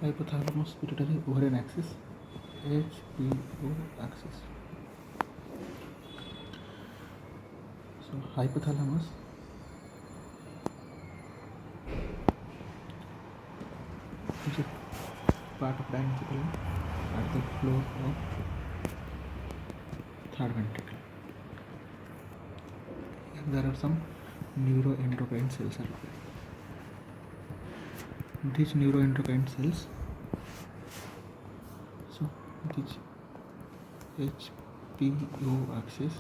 hypothalamus pituitary ovarian axis, Hpo axis. So hypothalamus is a part of diaphragm at the floor of third ventricle. And there are some neuroendocrine cells are there. These neuroendocrine cells, so this Hpo axis.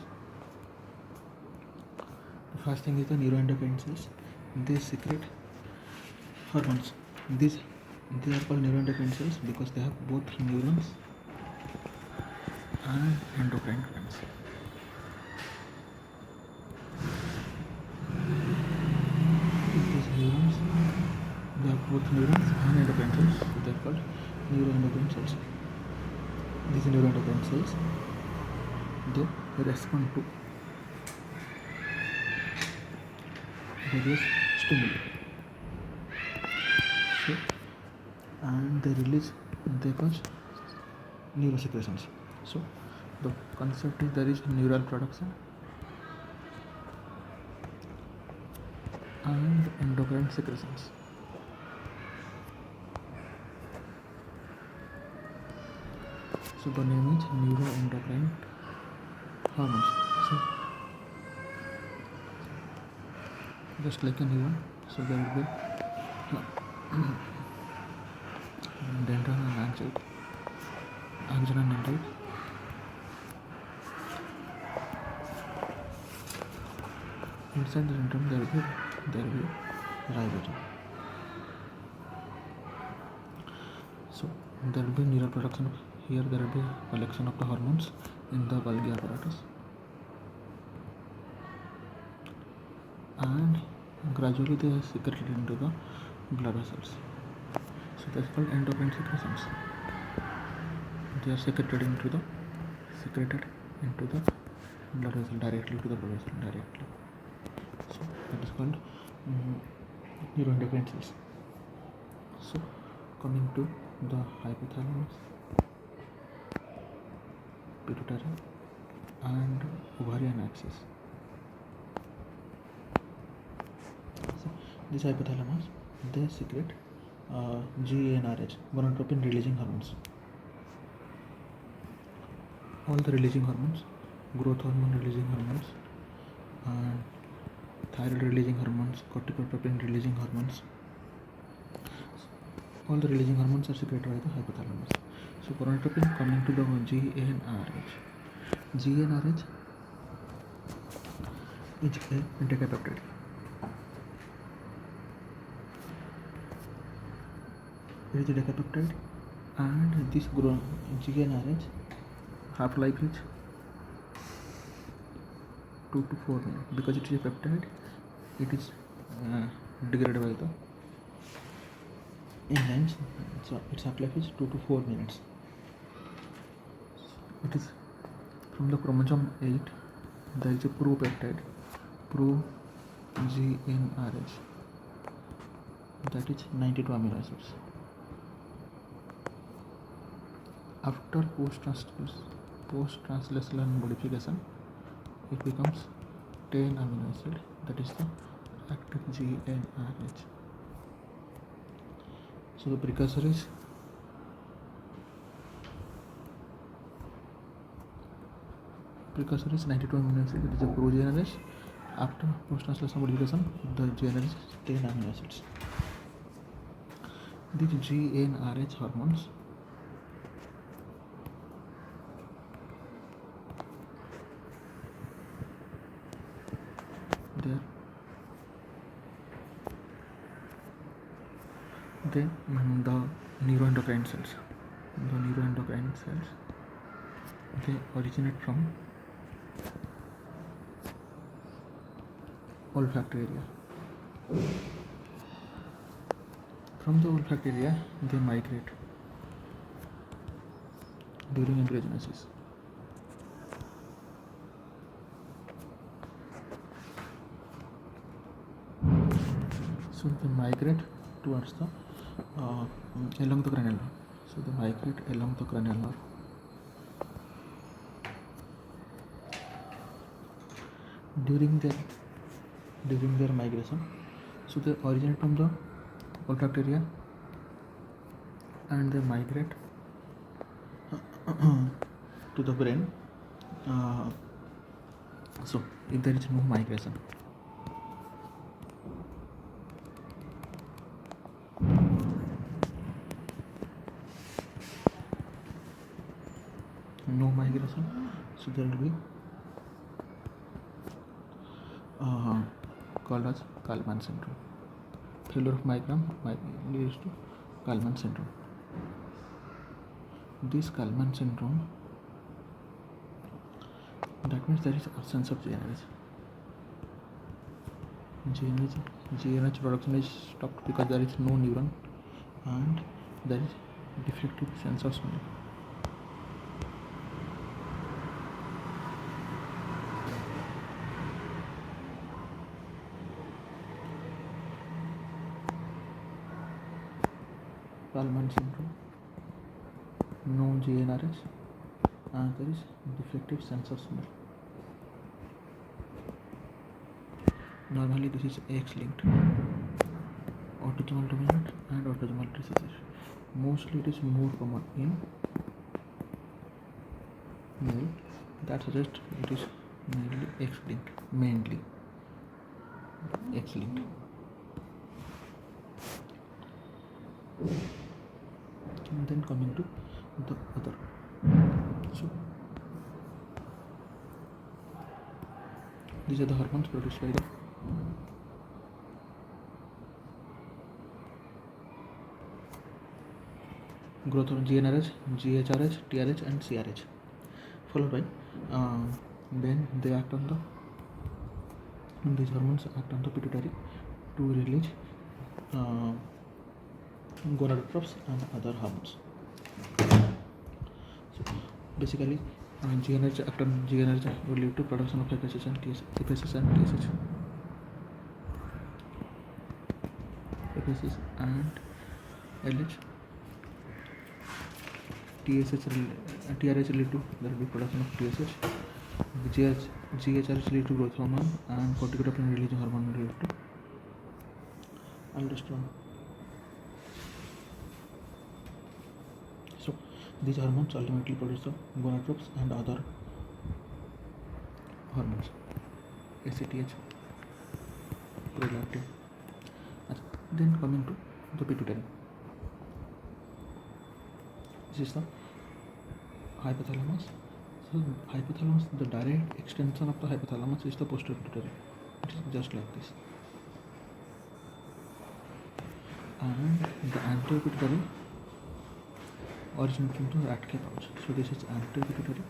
The first thing is the neuroendocrine cells. They secrete hormones. They are called neuroendocrine cells because they have both neurons and endocrine glands. These neurons, they have both neurons and endocrine cells, so they are called neuroendocrine cells. These neuroendocrine cells, they respond to various stimuli. So, and they cause neurosecretions. So the concept is there is neural production and endocrine secretions. So the name is neuroendocrine hormones. So just like a neuron, so there will be dendron and axon and dendrite. Inside the dendron there will be ribosome. So there will be neural production. Here there will be collection of the hormones in the Golgi apparatus, and gradually they are secreted into the blood vessels. So that's called endocrine secretions. They are secreted into the blood vessel, directly to the blood vessel directly. So that is called neuroendocrine cells. So coming to the hypothalamus, pituitary and ovarian axis. So this hypothalamus, they secrete GnRH, gonadotropin releasing hormones. All the releasing hormones, growth hormone releasing hormones, and thyroid releasing hormones, corticotropin releasing hormones. All the releasing hormones are secreted by the hypothalamus. So gonadotropin, coming to the GnRH. GnRH is a decapeptide. It is a decapeptide, and this GnRH half-life is 2 to 4 minutes. Because it is a peptide, it is degraded by the enzymes, so its half-life is 2 to 4 minutes. It is from the chromosome 8. There is a pro-peptide, pro-GnRH, that is 92 amino acids. After post-translational modification, it becomes 10 amino acid, that is the active GnRH. So the precursor is precursor is 92 amino acid, it is a pro-GnRH. After post-translational modification, the GnRH is 10 amino acids. These GnRH hormones then the neuroendocrine cells. The neuroendocrine cells, they originate from olfactory area. From the olfactory area, they migrate during embryogenesis. So they migrate towards the along the cranial nerve. So they migrate along the cranial nerve. During their migration, so they originate from the olfactory area and they migrate to the brain. So if there is no migration, so there will be called as Kalman syndrome. Failure of migram leads to Kalman syndrome. This Kalman syndrome, that means there is absence of GNRH. GNRH production is stopped because there is no neuron and there is defective sense of smell. Kalman syndrome, no GNRH, and there is defective sense of smell. Normally this is X-linked, autosomal dominant and autosomal recessive. Mostly it is more common in male. That suggests it is mainly X-linked, X-linked. And then coming to the other. So these are the hormones produced by the growth hormone: GnRH, GHRH, TRH and CRH, followed by then they act on these hormones act on the pituitary to release gonadotropes and other hormones. So basically GnRH act on GnRH will lead to production of FSH and TSH. FSH and LH. TRH lead to there will be production of TSH. GHRH lead to growth hormone and corticotropin releasing hormone lead to aldosterone. So these hormones ultimately produce the gonadotropes and other hormones, ACTH, prolactin. Then coming to the pituitary. This is the hypothalamus. So hypothalamus, the direct extension of the hypothalamus is the posterior pituitary. It is just like this. And the anterior pituitary originates from the Rattke pouch. So this is anterior pituitary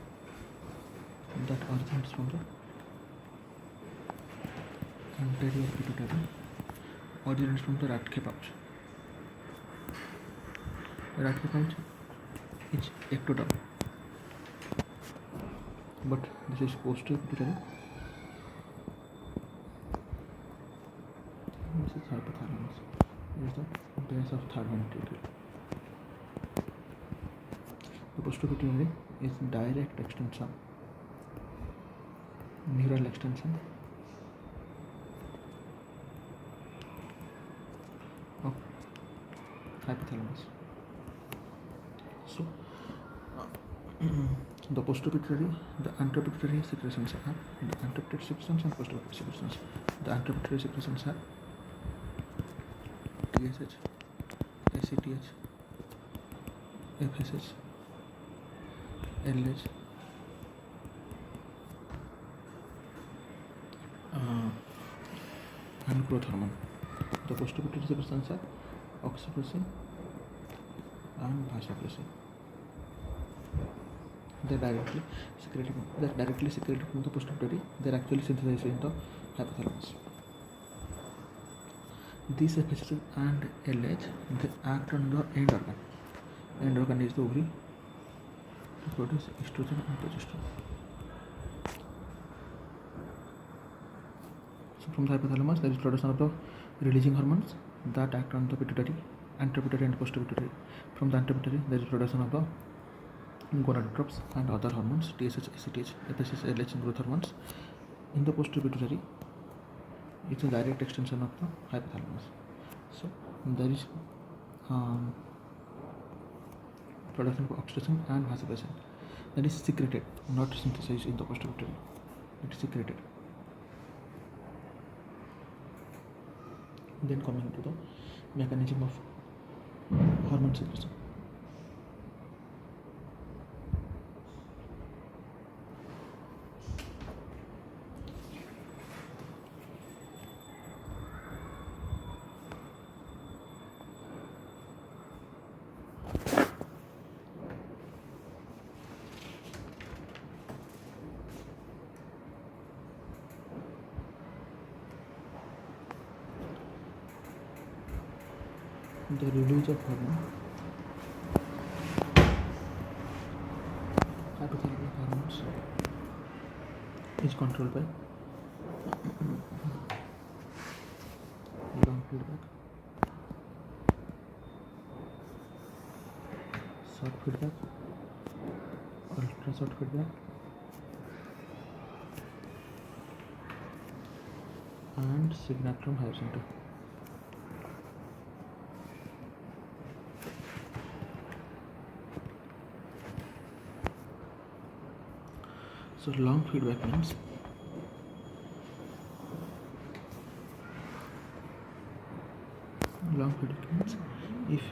that originates from the anterior pituitary originates from the Rattke pouch. The Rattke pouch is ectoderm, but this is posterior pituitary. This is hypothalamus. This is the base of third ventricle. The posterior pituitary is direct extension, neural extension of hypothalamus. So the posterior pituitary, the anterior pituitary secretions are the anterior pituitary secretions and posterior pituitary secretions. The anterior pituitary secretions are TSH, ACTH, FSH, LH, and growth hormone. The posterior pituitary secretions are oxytocin and vasopressin. They're directly secreted from the posterior pituitary. They're actually synthesized in the hypothalamus. These FSH and LH, they act on the end organ. End organ is the ovary to produce estrogen and progesterone. So from the hypothalamus, there is production of the releasing hormones that act on the pituitary antriputary and postpituitary. From the antriputary, there is production of the gonadotropes and other hormones, TSH, ACTH, FSH, LH, and growth hormones. In the postpituitary, it's a direct extension of the hypothalamus. So there is production of oxytocin and vasopressin. That is secreted, not synthesized in the postpituitary. It is secreted. Then coming to the mechanism of hormone secretion. The release of hormone, hypothalamic hormones, is controlled by long feedback, short feedback, ultra short feedback, and signal from higher center. So long feedback means if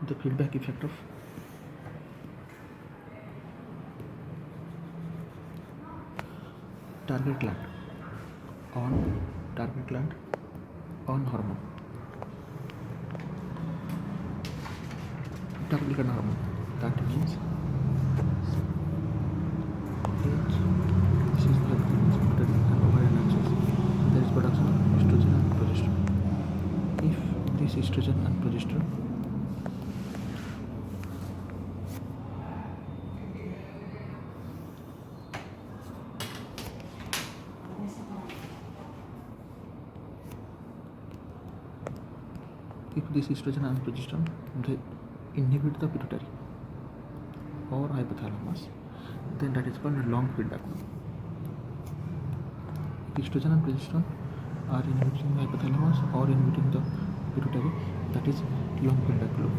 the feedback effect of target gland on hormone, target gland hormone, that means this is the and ovarian axis. There is production of estrogen and progesterone. If this estrogen and progesterone they inhibit the pituitary or hypothalamus, then that is called a long feedback loop. If estrogen and progesterone are inhibiting the hypothalamus or inhibiting the pituitary, that is long feedback loop.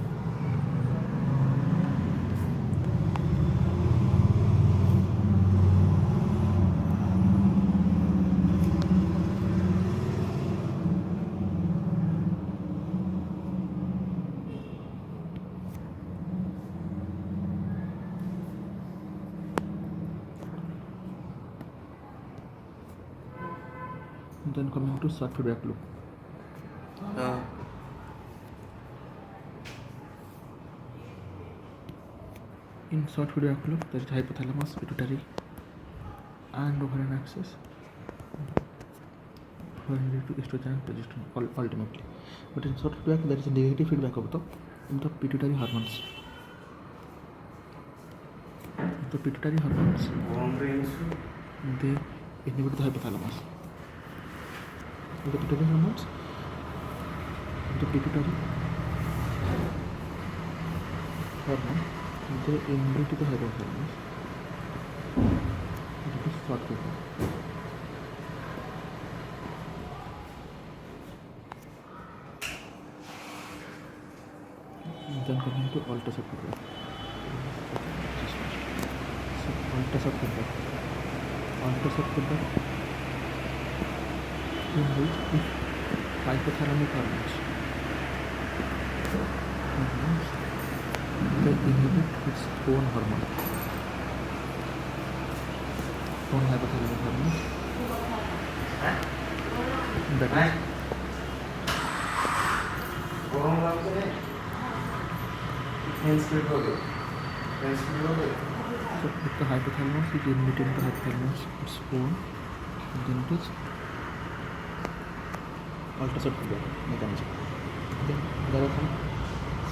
Then coming to short feedback loop. In short feedback loop, there is hypothalamus, pituitary, and ovarian axis, leading to estrogen and progesterone ultimately. But in short feedback, there is a negative feedback of the pituitary hormones. The pituitary hormones, they inhibit the hypothalamus. The pituitary hormones, the pituitary hormone, they inhibit the hypothalamus. That is short feedback. Then coming to ultra short feedback. So ultra short feedback in which if hypothalamic hormones they inhibit its own hormone, own hypothalamic hormones, that is so if the hypothalamus is inhibiting the hypothalamus its own, then it is ultra short feedback mechanism. Then there are some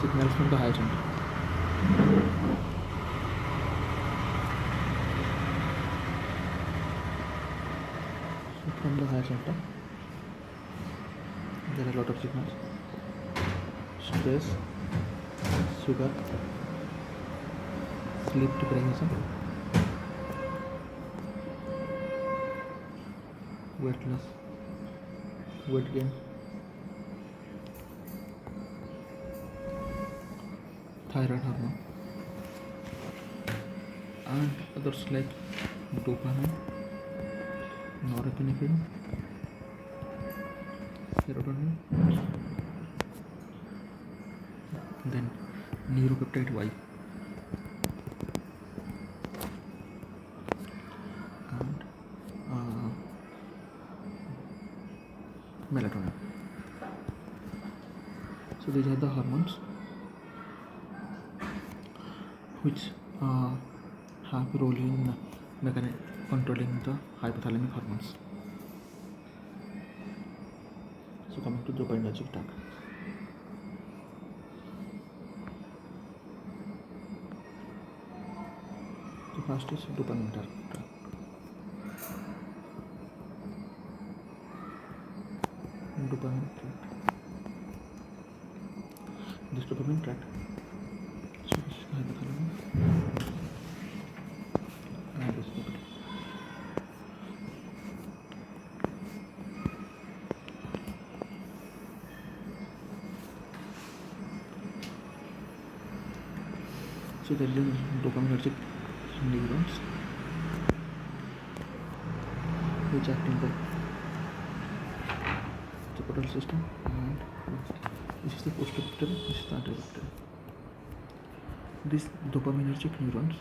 signals from the higher center. So from the higher center, there are a lot of signals. stress, sugar, sleep deprivation, weight loss, weight gain, thyroid hormone, and others like dopamine, norepinephrine, serotonin, then neuropeptide Y, and melatonin. So these are the hormones which have a role in controlling the hypothalamic hormones. So coming to dopaminergic tract. So first is dopamine tract. Dopamine tract. This dopamine tract. So this is the hypothalamus. And this is so there is dopaminergic neurons which act in the portal system, and this is the postoperative, this is the anteroperative. These dopaminergic neurons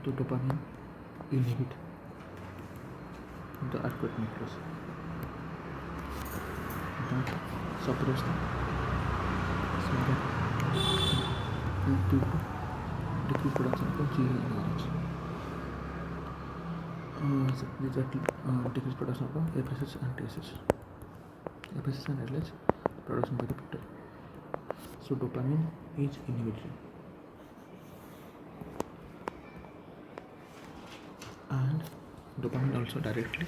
to dopamine inhibit the arcuate nucleus that suppress the to decrease production of GnRH. So these are decrease production of FSH and TSH. FSH and LH production by the peptide. So dopamine is inhibitory, and dopamine also directly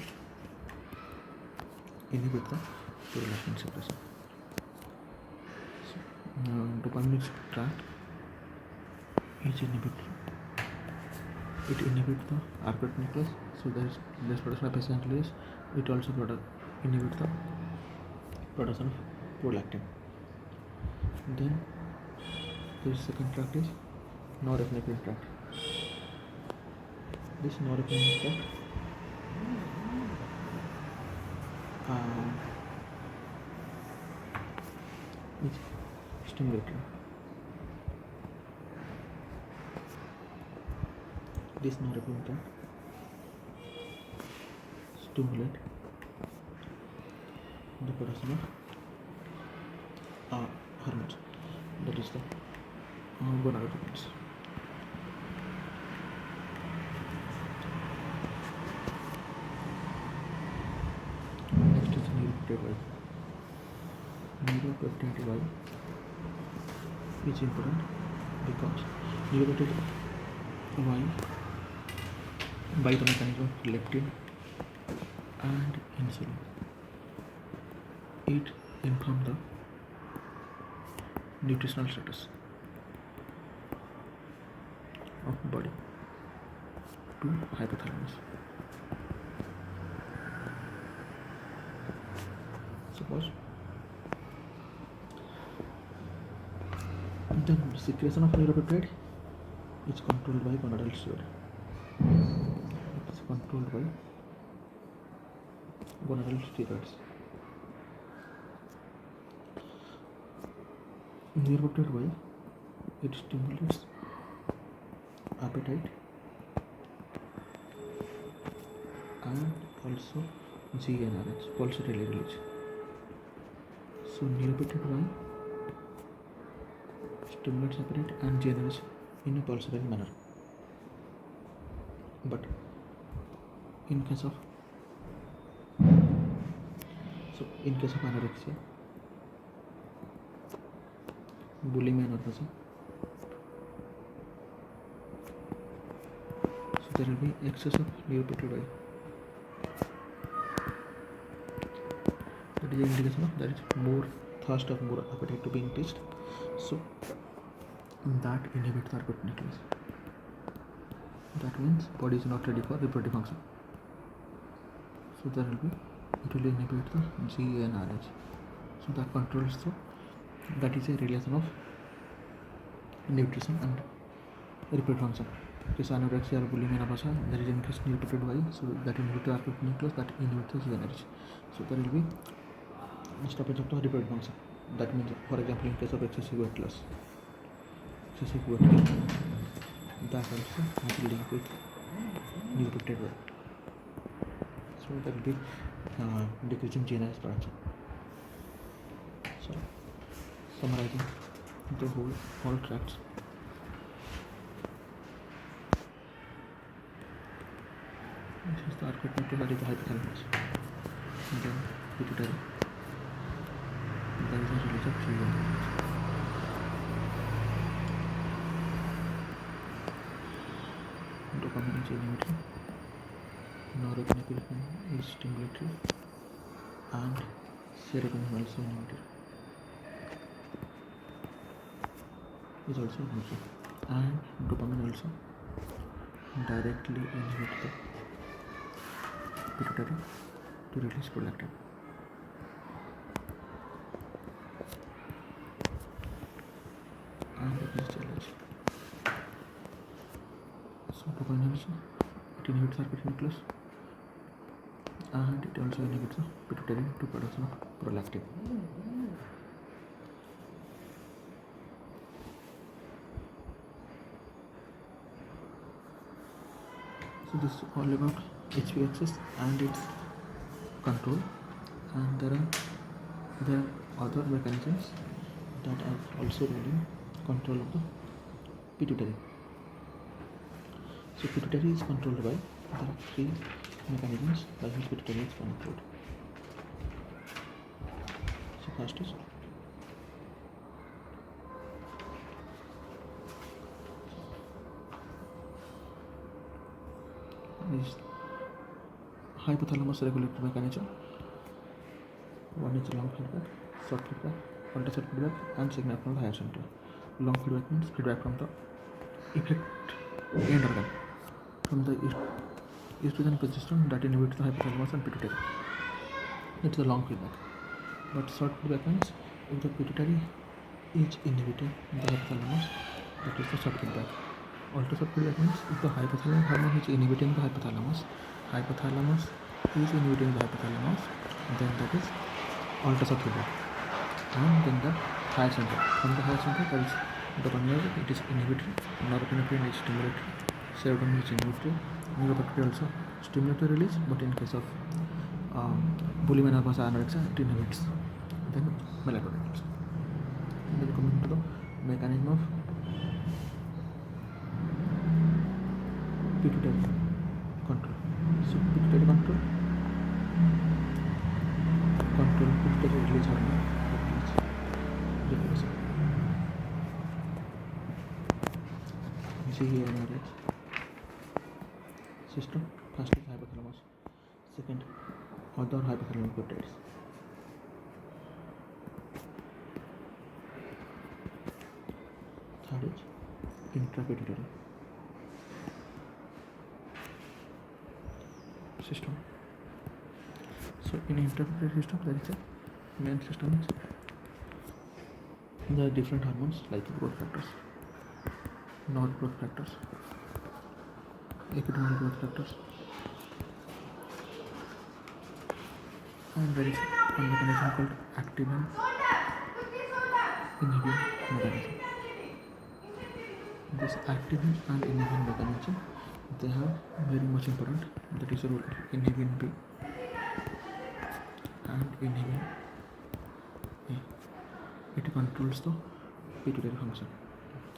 inhibit the prolactin suppression. So, dopamine tract is inhibitory. It inhibits the arcuate nucleus, so there is less production of FSH and LH. It also inhibits the production of prolactin. Then the second tract is norepinephrine tract. This norepinephrine tract is stimulated. This norepinephrine tract stimulate the production of hormones, that is the gonadal hormones. Next is neuropeptide Y. Neuropeptide Y is important because neuropeptide Y by the mechanism of leptin and insulin, it informs the nutritional status of body to hypothalamus. Suppose the secretion of neuropeptide is controlled by gonadal steroid. It is controlled by gonadal steroids. Neuropeptide Y, it stimulates appetite and also GnRH, pulsatile release. So neuropeptide Y stimulates appetite and GnRH in a pulsatile manner. But in case of anorexia, bulimia and anorexia, so there will be excess of neuropeptide Y. the indication of there is more thirst or more appetite to be increased. So that inhibits the rPT nucleus. That means body is not ready for reproductive function. So there will be, it will inhibit the GnRH. So that controls that is a relation of nutrition and reproductive function. This anorexia or bulimia nausea, there is increased repeated Y, so that inhibits the rPT nucleus, that inhibits the GnRH. So there will be stoppage of the reproductive function. That means, for example, in case of excessive weight loss, that also has a link with repeated Y. So that will be decreasing GnRH production. So summarizing the whole tracts. This is the rPT nucleus, that is the hypothalamus. And then pituitary. There is a release of GnRH. Dopamine is inhibitory, norepinephrine is stimulatory, and serotonin also inhibitory. Is also inhibitory, and dopamine also directly inhibits the pituitary to release prolactin. And it is challenge. So dopamine inhibition, it inhibits the rPT nucleus, and it also inhibits the pituitary to production of prolactin. So this is all about Hpo Axis and its control, and there are other mechanisms that are also in control of the pituitary. So pituitary is controlled by, there are three mechanisms by which pituitary is controlled. So first is hypothalamus regulatory mechanism. One is long feedback, short feedback, ultra-short feedback, and signal from the higher center. Long feedback means feedback from the effect end organ, from the estrogen progesterone that inhibits the hypothalamus and pituitary. It's the long feedback. But short feedback means if the pituitary is inhibiting the hypothalamus, that is the short feedback. Ultra-short feedback means if the hypothalamus hormone is inhibiting the hypothalamus is inhibiting the hypothalamus, then that is ultra-short feedback. And then the higher center, from the higher center there is dopamine, it is inhibitory, norepinephrine is stimulatory, serotonin is inhibitory, neuropeptide also stimulatory release, but in case of bulimia nausea anorexia, it inhibits. Then melatonin also. And then coming to the mechanism of pituitary control. So pituitary control pituitary release hormone, GnRH system. First is hypothalamus, second other hypothalamic peptides, third is intrapituitary system. So in intrapituitary system there is a main system is there are different hormones like growth factors, not growth factors, epidermal growth factors, and there is a mechanism called activin inhibin mechanism. This activin and inhibin mechanism, they have very much important, that is a role inhibin B and inhibin A. It controls the pituitary function,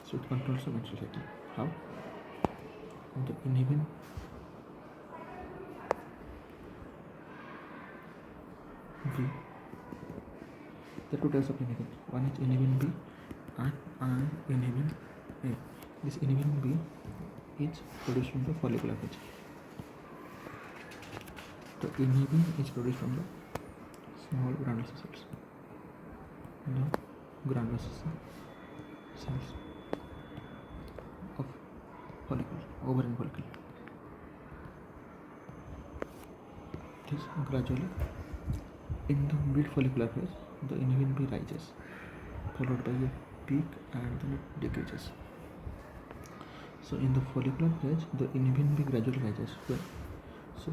so it controls the menstrual cycle. How? The inhibin B, there are two types of inhibin. One is inhibin B and inhibin A. This inhibin B is produced from the follicular phase. The inhibin is produced from the small granular cells. The granular cells of follicle, ovarian follicle. This gradually in the mid follicular phase, the inhibin B rises, followed by a peak and then it decreases. So in the follicular phase, the inhibin B gradually rises. So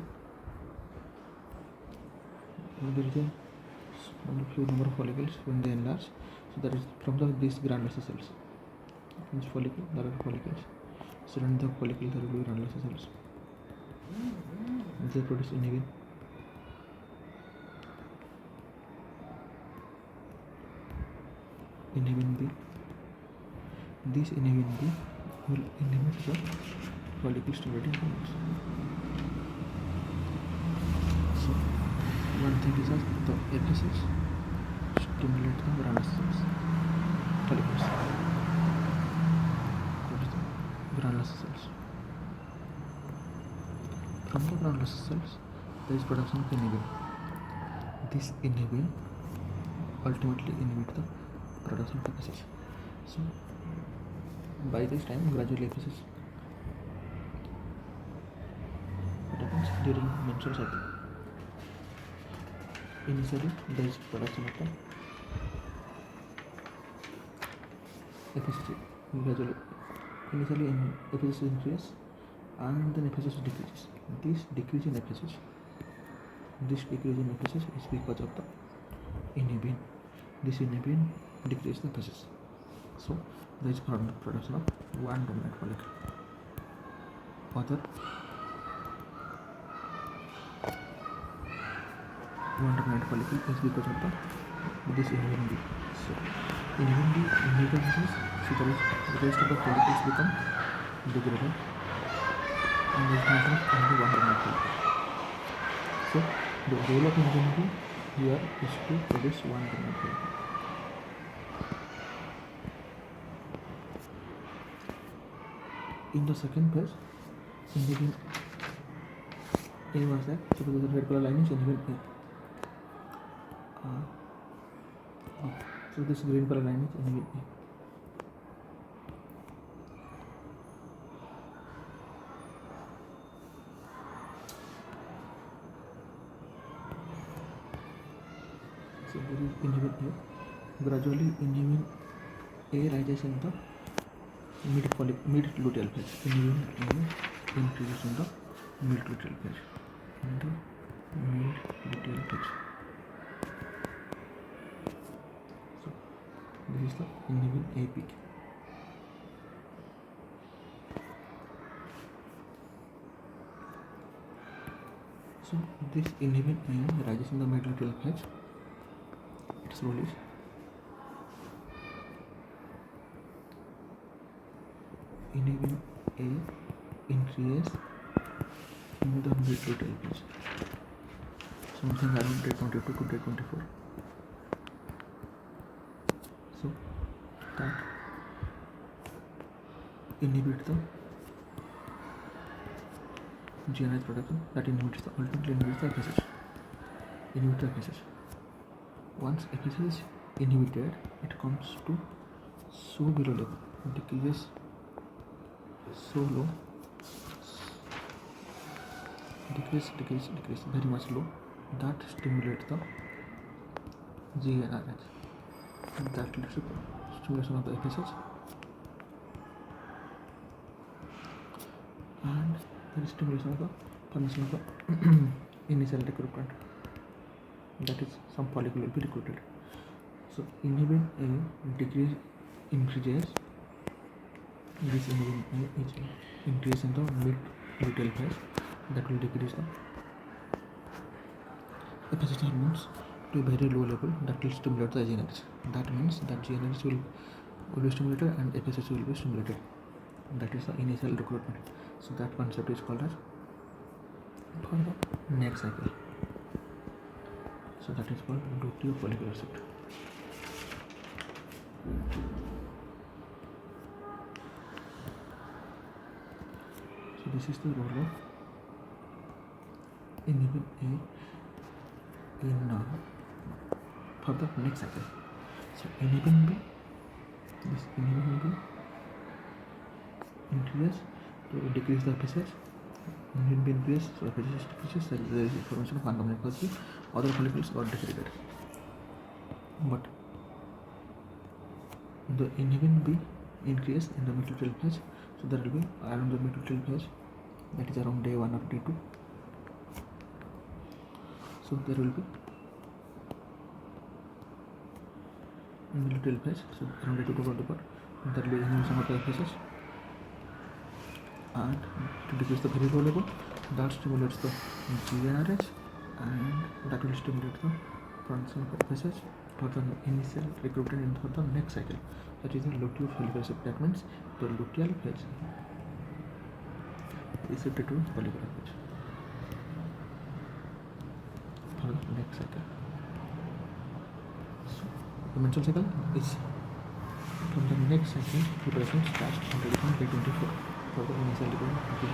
there is a few number of follicles when they enlarge. So that is from these granular cells. In this follicle, there are follicles. So in the follicle, there will be granular cells. They produce inhibin. Inhibin B. This inhibin B will inhibit the follicle stimulating hormones. So one thing is that the FSH stimulate the granular cells, follicles, granular cells. From the granular cells, there is production of inhibin. This inhibin ultimately inhibit the production of FSH. So by this time, gradually FSH, what happens during menstrual cycle? Initially, there is production of the FSH gradually. Initially, FSH increases and then FSH decreases. This decrease in FSH is because of the inhibin. This inhibin decreases the FSH. So there is production of one dominant follicle. Other one dominant follicle is because of this inhibin B. So inhibin B increases, so the rest of the follicles become degraded, and there is function of only one dominant follicle. So the role of inhibin B here is to produce one dominant follicle. In the second phase, inhibin A was there. So the red color line is inhibin A. So this green color line is inhibin A. So there is inhibin A. Gradually, inhibin A rises in the mid luteal phase. Inhibin A increases in the mid luteal phase. So this is the inhibin A peak. So this inhibin A rises in the mid luteal phase. Its role is inhibin A increases in the mid luteal phase, something around day 22 to day 24. So that inhibits the GNRH production, that ultimately inhibits the FSH. Once FSH is inhibited, it comes to so below level, decreases so low, decrease very much low, that stimulates the GNRH, and that leads to stimulation of the FSH, and there is stimulation of the formation of the initial recruitment, that is some follicle will be recruited. So inhibin A increases. This inhibin A is increase in the mid luteal phase, that will decrease the FSH hormones to a very low level, that will stimulate the GNRH. That means that GNRH will be stimulated and FSH will be stimulated. That is the initial recruitment. So that concept is called as for the next cycle. So that is called luteal follicular shift. So this is the role of inhibin A in for the next cycle. So inhibin B, this inhibin B increases to decrease the phases. Inhibin B increases, so the phases decreases, there is formation of undominant follicle, other follicles got degraded. But the inhibin B increase in the mitochondrial phase, so there will be around the mitochondrial phase, that is around day 1 or day 2. So there will be mitochondrial phase, so around day 2 to 4, there will be inhibition of the phases, and to decrease the very low level, that stimulates the GRS, and that will stimulate the production of phases for the initial recruitment for the next cycle, that is the luteal follicle shift. That means the luteal phase is shifted to follicular phase for the next cycle. So the menstrual cycle is from the next cycle, preparation starts on day 24 for the initial recruitment of the